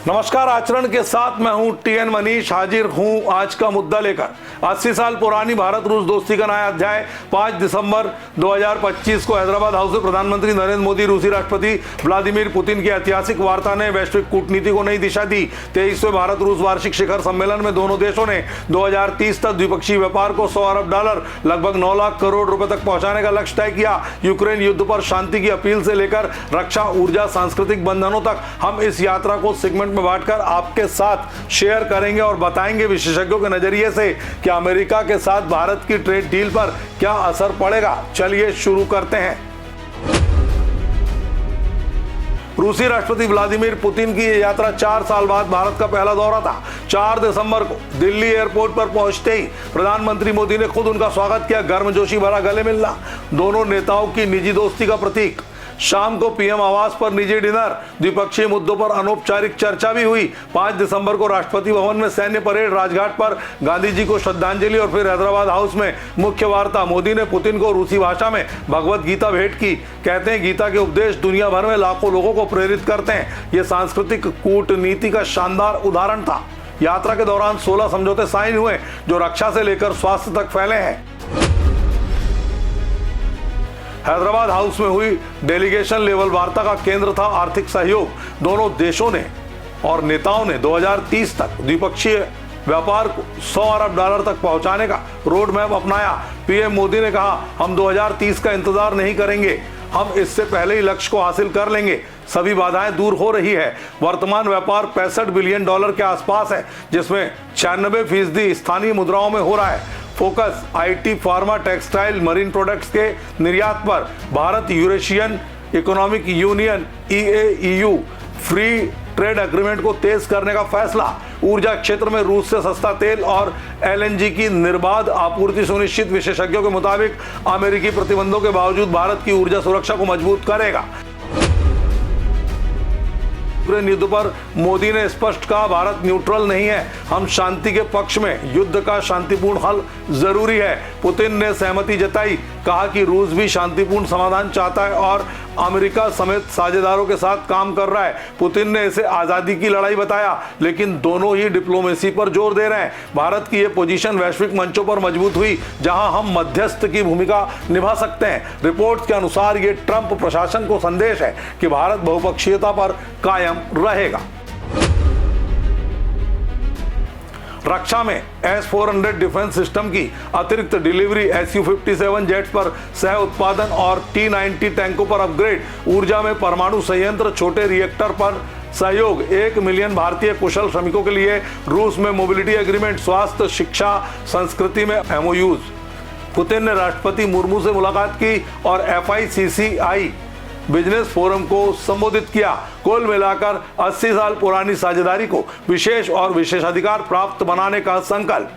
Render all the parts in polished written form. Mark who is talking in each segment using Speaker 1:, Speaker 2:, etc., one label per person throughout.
Speaker 1: नमस्कार। आचरण के साथ मैं हूं टीएन मनीष, हाजिर हूं आज का मुद्दा लेकर। 80 साल पुरानी भारत रूस दोस्ती का नया अध्याय। 5 दिसंबर 2025 को हैदराबाद हाउस में प्रधानमंत्री नरेंद्र मोदी, रूसी राष्ट्रपति व्लादिमीर पुतिन की ऐतिहासिक वार्ता ने वैश्विक कूटनीति को नई दिशा दी। 23वें भारत रूस वार्षिक शिखर सम्मेलन में दोनों देशों ने 2030 तक द्विपक्षीय व्यापार को $100 अरब लगभग 9 लाख करोड़ रुपए तक पहुंचाने का लक्ष्य तय किया। यूक्रेन युद्ध पर शांति की अपील से लेकर रक्षा, ऊर्जा, सांस्कृतिक बंधनों तक हम इस यात्रा को सेगमेंट में बांटकर आपके साथ शेयर करेंगे और बताएंगे विशेषज्ञों के नजरिए से कि अमेरिका के साथ भारत की ट्रेड डील पर क्या असर पड़ेगा। चलिए शुरू करते हैं। रूसी राष्ट्रपति व्लादिमीर पुतिन की यह यात्रा 4 साल बाद भारत का पहला दौरा था। 4 दिसंबर को दिल्ली एयरपोर्ट पर पहुंचते ही प्रधानमंत्री मोदी ने खुद उनका स्वागत किया। गर्मजोशी भरा गले मिलना, दोनों नेताओं की निजी दोस्ती का प्रतीक। शाम को पीएम आवास पर निजी डिनर, द्विपक्षीय मुद्दों पर अनौपचारिक चर्चा भी हुई। 5 दिसंबर को राष्ट्रपति भवन में सैन्य परेड, राजघाट पर गांधी जी को श्रद्धांजलि और फिर हैदराबाद हाउस में मुख्य वार्ता। मोदी ने पुतिन को रूसी भाषा में भगवत गीता भेंट की। कहते हैं गीता के उपदेश दुनिया भर में लाखों लोगों को प्रेरित करते हैं। ये सांस्कृतिक कूटनीति का शानदार उदाहरण था। यात्रा के दौरान 16 समझौते साइन हुए जो रक्षा से लेकर स्वास्थ्य तक फैले हैं। हैदराबाद हाउस में हुई डेलीगेशन लेवल वार्ता का केंद्र था आर्थिक सहयोग। दोनों देशों ने और नेताओं ने 2030 तक द्विपक्षीय व्यापार को $100 अरब तक पहुंचाने का रोड मैप अपनाया। पीएम मोदी ने कहा, हम 2030 का इंतजार नहीं करेंगे, हम इससे पहले ही लक्ष्य को हासिल कर लेंगे। सभी बाधाएं दूर हो रही है। वर्तमान व्यापार $65 बिलियन के आसपास है, जिसमें 96% स्थानीय मुद्राओं में हो रहा है। Focus IT, pharma, textile, marine products के निर्यात पर। Bharat Eurasian economic union EAEU free trade agreement को तेज करने का फैसला। ऊर्जा क्षेत्र में रूस से सस्ता तेल और LNG की निर्बाध आपूर्ति सुनिश्चित। विशेषज्ञों के मुताबिक अमेरिकी प्रतिबंधों के बावजूद भारत की ऊर्जा सुरक्षा को मजबूत करेगा। यूक्रेन युद्ध पर मोदी ने स्पष्ट कहा, भारत न्यूट्रल नहीं है, हम शांति के पक्ष में। युद्ध का शांतिपूर्ण हल जरूरी है। पुतिन ने सहमति जताई, कहा कि रूस भी शांतिपूर्ण समाधान चाहता है और अमेरिका समेत साझेदारों के साथ काम कर रहा है। पुतिन ने इसे आजादी की लड़ाई बताया, लेकिन दोनों ही डिप्लोमेसी पर जोर दे रहे हैं। भारत की यह पोजीशन वैश्विक मंचों पर मजबूत हुई, जहां हम मध्यस्थ की भूमिका निभा सकते हैं। रिपोर्ट्स के अनुसार ये ट्रंप प्रशासन को संदेश है कि भारत बहुपक्षीयता पर कायम रहेगा। रक्षा में S-400 डिफेंस सिस्टम की अतिरिक्त डिलीवरी, Su-57 जेट्स पर सह उत्पादन और T-90 टैंकों पर अपग्रेड। ऊर्जा में परमाणु संयंत्र, छोटे रिएक्टर पर सहयोग। 1 मिलियन भारतीय कुशल श्रमिकों के लिए रूस में मोबिलिटी एग्रीमेंट। स्वास्थ्य, शिक्षा, संस्कृति में MOUs। पुतिन ने राष्ट्रपति मुर्मू से मुलाकात की और FICCI बिजनेस फोरम को संबोधित किया। कुल मिलाकर 80 साल पुरानी साझेदारी को विशेष और विशेषाधिकार प्राप्त बनाने का संकल्प।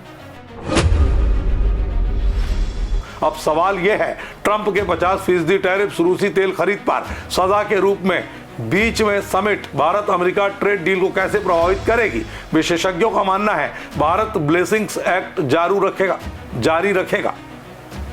Speaker 1: अब सवाल यह है, ट्रंप के 50% टैरिफ रूसी तेल खरीद पर सजा के रूप में बीच में summit Bharat America trade deal को कैसे प्रभावित करेगी। विशेषज्ञों का मानना है भारत ब्लेसिंग्स एक्ट जारी रखेगा।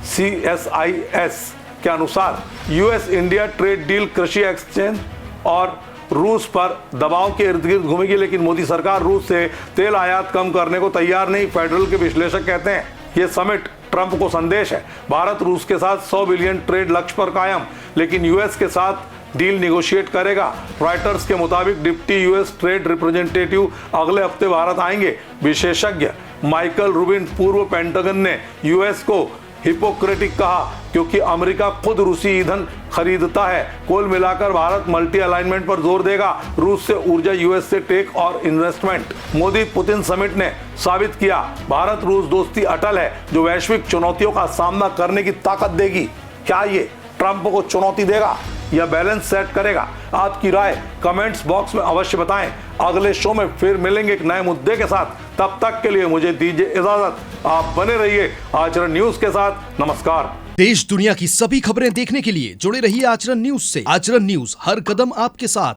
Speaker 1: CSIS के अनुसार US इंडिया ट्रेड डील कृषि एक्सचेंज और रूस पर दबाव के इर्द गिर्द घूमेगी, लेकिन मोदी सरकार रूस से तेल आयात कम करने को तैयार नहीं। फेडरल के विश्लेषक कहते हैं यह समिट ट्रंप को संदेश है। भारत रूस के साथ 100 बिलियन ट्रेड लक्ष्य पर कायम, लेकिन US के साथ डील निगोशिएट करेगा। रॉयटर्स के मुताबिक डिप्टी US ट्रेड रिप्रेजेंटेटिव अगले हफ्ते भारत आएंगे। विशेषज्ञ माइकल रूबिन, पूर्व पेंटागन ने US को हिपोक्रेटिक कहा क्योंकि अमेरिका खुद रूसी ईंधन खरीदता है। कुल मिलाकर भारत मल्टी अलाइनमेंट पर जोर देगा। रूस से ऊर्जा, US से टेक और इन्वेस्टमेंट। मोदी पुतिन समिट ने साबित किया भारत रूस दोस्ती अटल है, जो वैश्विक चुनौतियों का सामना करने की ताकत देगी। क्या ये ट्रंप को चुनौती देगा या बैलेंस सेट करेगा? आपकी राय कमेंट्स बॉक्स में अवश्य बताएं। अगले शो में फिर मिलेंगे एक नए मुद्दे के साथ। तब तक के लिए मुझे दीजिए इजाजत। आप बने रहिए आचरण न्यूज के साथ। नमस्कार।
Speaker 2: देश दुनिया की सभी खबरें देखने के लिए जुड़े रहिए आचरण न्यूज से। आचरण न्यूज, हर कदम आपके साथ।